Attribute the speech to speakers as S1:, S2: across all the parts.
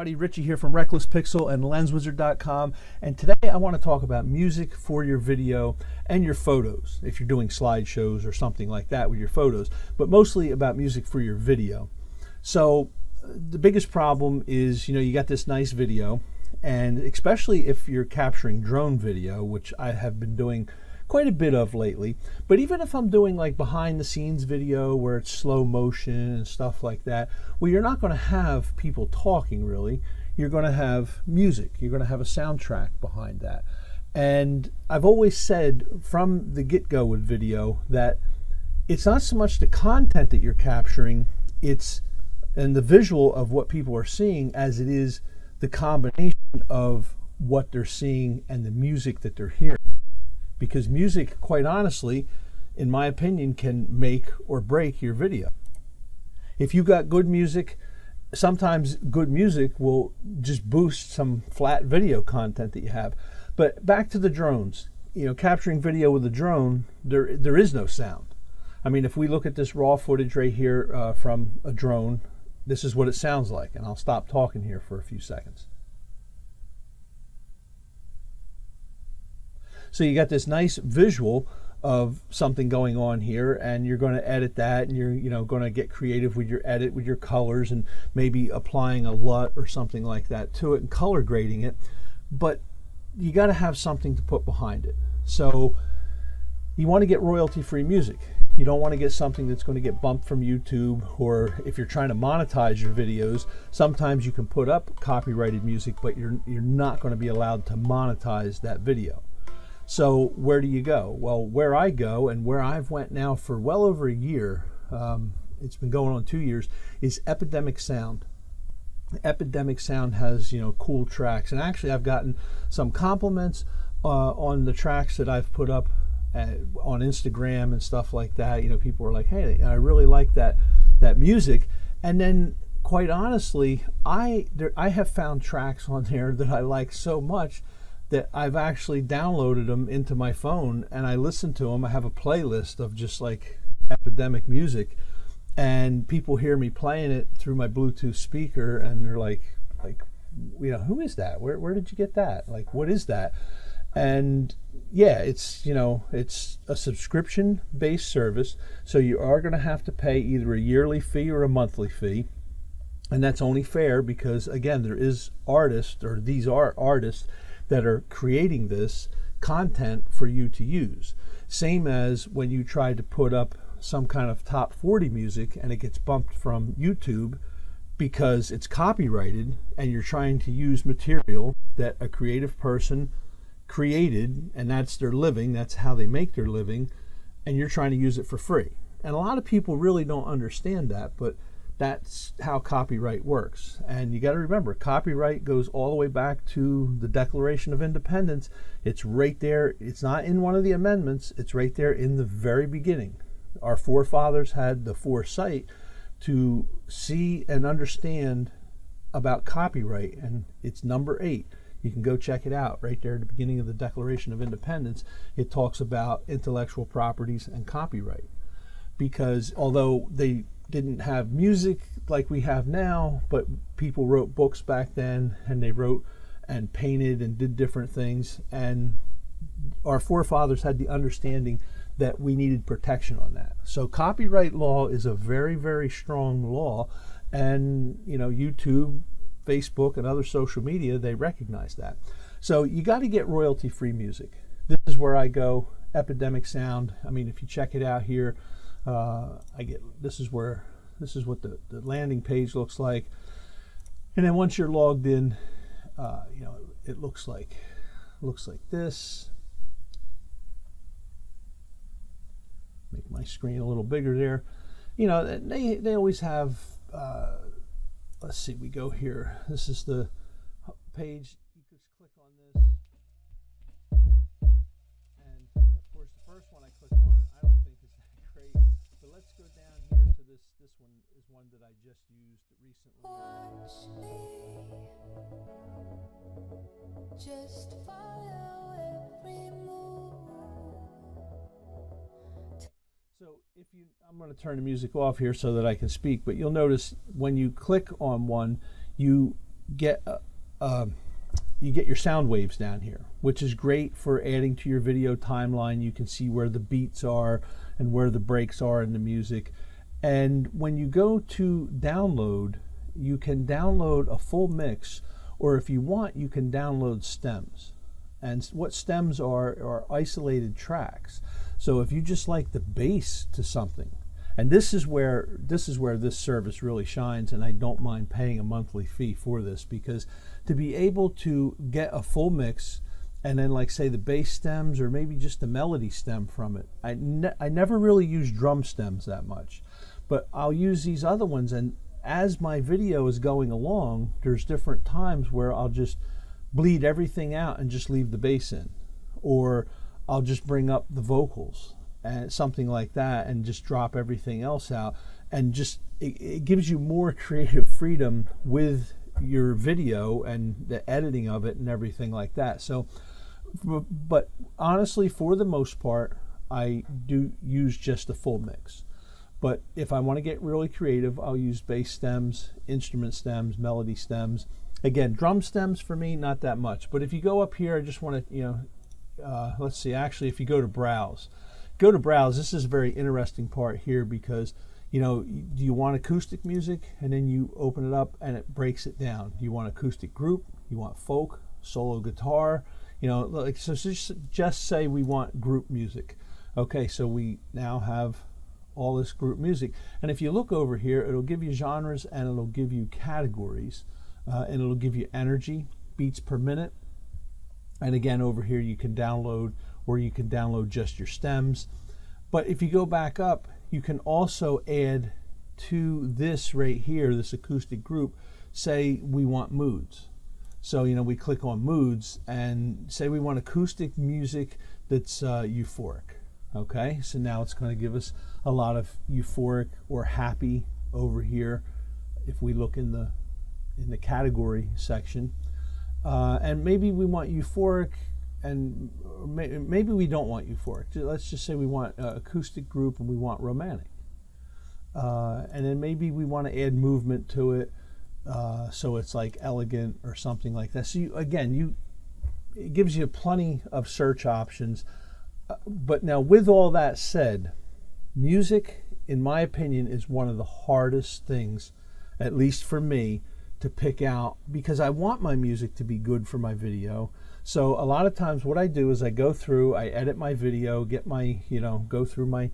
S1: everybody, Richie here from Reckless Pixel and LensWizard.com, and today I want to talk about music for your video and your photos, if you're doing slideshows or something like that with your photos, but mostly about music for your video. So the biggest problem is, you got this nice video, and especially if you're capturing drone video, which I have been doing quite a bit of lately, but even if I'm doing like behind the scenes video where it's slow motion and stuff like that, well, you're not going to have people talking really. You're going to have music. You're going to have a soundtrack behind that. And I've always said from the get-go with video that it's not so much the content that you're capturing, it's and the visual of what people are seeing as it is the combination of what they're seeing and the music that they're hearing. Because music, quite honestly, in my opinion, can make or break your video. If you got good music, sometimes good music will just boost some flat video content that you have. But back to the drones, capturing video with a drone, there is no sound. I mean, if we look at this raw footage right here from a drone, this is what it sounds like. And I'll stop talking here for a few seconds. So you got this nice visual of something going on here, and you're going to edit that, and you're going to get creative with your edit, with your colors, and maybe applying a LUT or something like that to it and color grading it. But you got to have something to put behind it. So you want to get royalty-free music. You don't want to get something that's going to get bumped from YouTube, or if you're trying to monetize your videos, sometimes you can put up copyrighted music, but you're not going to be allowed to monetize that video. So where do you go? Well, where I go and where I've went now for well over a year, it's been going on 2 years, is Epidemic Sound. Epidemic Sound has, cool tracks. And actually I've gotten some compliments on the tracks that I've put up on Instagram and stuff like that. People are like, hey, I really like that music. And then quite honestly, I have found tracks on there that I like so much that I've actually downloaded them into my phone and I listen to them. I have a playlist of just like Epidemic music, and people hear me playing it through my Bluetooth speaker, and they're like, who is that? Where did you get that? Like, what is that? And yeah, it's a subscription-based service, so you are going to have to pay either a yearly fee or a monthly fee, and that's only fair because again, these are artists that are creating this content for you to use. Same as when you try to put up some kind of top 40 music and it gets bumped from YouTube because it's copyrighted, and you're trying to use material that a creative person created, and that's their living, that's how they make their living, and you're trying to use it for free. And a lot of people really don't understand that, but that's how copyright works. And you got to remember, copyright goes all the way back to the Declaration of Independence. It's right there. It's not in one of the amendments. It's right there in the very beginning. Our forefathers had the foresight to see and understand about copyright, and it's number 8. You can go check it out right there at the beginning of the Declaration of Independence. It talks about intellectual properties and copyright, because although they didn't have music like we have now, but people wrote books back then, and they wrote and painted and did different things, and our forefathers had the understanding that we needed protection on that. So copyright law is a very, very strong law, and YouTube, Facebook, and other social media, they recognize that. So you got to get royalty-free music. This is where I go, Epidemic Sound. I mean, if you check it out here, this is what the landing page looks like, and then once you're logged in, it looks like this. Make my screen a little bigger there. They always have. Let's see. We go here. This is the page. You just click on this, and of course, the first one I click on, I don't think is that great. But let's go down here to this. This one is one that I just used recently.
S2: Watch me, just follow every move.
S1: So I'm going to turn the music off here so that I can speak, but you'll notice when you click on one, you get you get your sound waves down here, which is great for adding to your video timeline. You can see where the beats are and where the breaks are in the music. And when you go to download, you can download a full mix, or if you want, you can download stems. And what stems are isolated tracks. So if you just like the bass to something, and this is where this service really shines, and I don't mind paying a monthly fee for this, because to be able to get a full mix, and then like say the bass stems or maybe just the melody stem from it. I never really use drum stems that much, but I'll use these other ones, and as my video is going along, there's different times where I'll just bleed everything out and just leave the bass in, or I'll just bring up the vocals and something like that and just drop everything else out, and just it gives you more creative freedom with your video and the editing of it and everything like that. So but honestly, for the most part, I do use just a full mix. But if I want to get really creative, I'll use bass stems, instrument stems, melody stems. Again, drum stems for me, not that much. But if you go up here, I just want to, let's see, actually, if you go to browse, this is a very interesting part here, because, do you want acoustic music? And then you open it up and it breaks it down. Do you want acoustic group? You want folk, solo guitar? So just say we want group music. Okay, so we now have all this group music. And if you look over here, it'll give you genres and it'll give you categories, and it'll give you energy, beats per minute. And again, over here you can download, or you can download just your stems. But if you go back up, you can also add to this right here, this acoustic group, say we want moods. So, we click on moods and say we want acoustic music that's euphoric. Okay, so now it's going to give us a lot of euphoric or happy over here if we look in the category section. And maybe we want euphoric, and maybe we don't want euphoric. Let's just say we want acoustic group and we want romantic. And then maybe we want to add movement to it, so it's like elegant or something like that. So it gives you plenty of search options. But now, with all that said, music, in my opinion, is one of the hardest things, at least for me, to pick out, because I want my music to be good for my video. So a lot of times what I do is I go through, I edit my video, get my, go through my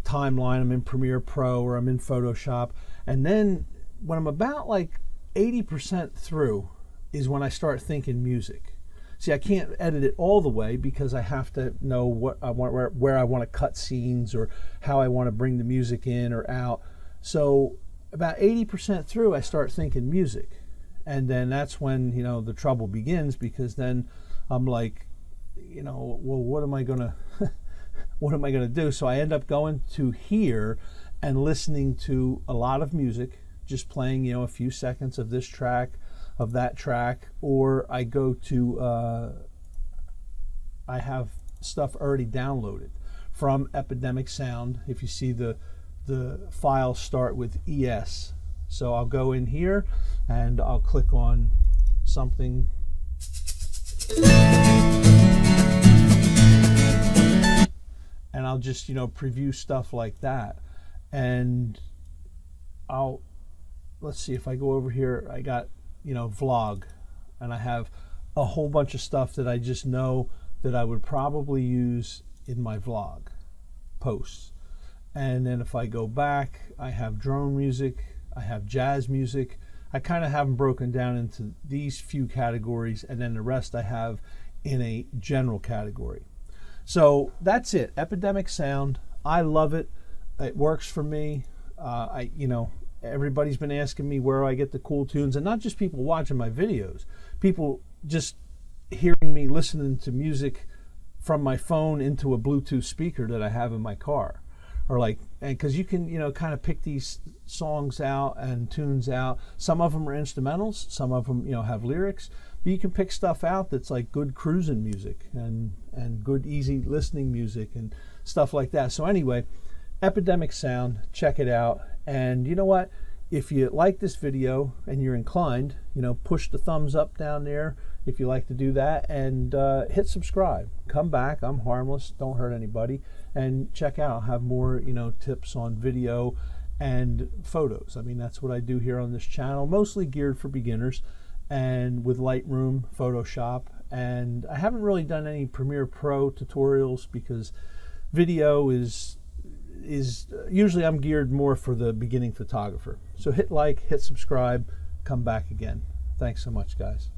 S1: timeline. I'm in Premiere Pro or I'm in Photoshop. And then when I'm about like 80% through is when I start thinking music. See, I can't edit it all the way because I have to know what I want, where I want to cut scenes, or how I want to bring the music in or out. So about 80% through, I start thinking music. And then that's when, the trouble begins, because then I'm like, well, what am I going to do? So I end up going to here and listening to a lot of music, just playing, a few seconds of this track, of that track, or I go to, I have stuff already downloaded from Epidemic Sound. If you see the files start with ES. So I'll go in here and I'll click on something. And I'll just, preview stuff like that. And let's see, if I go over here, I got, vlog, and I have a whole bunch of stuff that I just know that I would probably use in my vlog posts. And then if I go back, I have drone music, I have jazz music. I kind of have them broken down into these few categories, and then the rest I have in a general category. So that's it. Epidemic Sound. I love it. It works for me. Everybody's been asking me where I get the cool tunes, and not just people watching my videos, people just hearing me listening to music from my phone into a Bluetooth speaker that I have in my car. Or and because you can, kind of pick these songs out and tunes out. Some of them are instrumentals, some of them, have lyrics, but you can pick stuff out that's like good cruising music and good easy listening music and stuff like that. So anyway, Epidemic Sound, check it out. And you know what? If you like this video and you're inclined, push the thumbs up down there if you like to do that, and hit subscribe. Come back. I'm harmless, don't hurt anybody, and check out. I'll have more tips on video and photos. I mean, that's what I do here on this channel, mostly geared for beginners and with Lightroom, Photoshop, and I haven't really done any Premiere Pro tutorials because video is usually I'm geared more for the beginning photographer. So hit like, hit subscribe, come back again. Thanks so much, guys.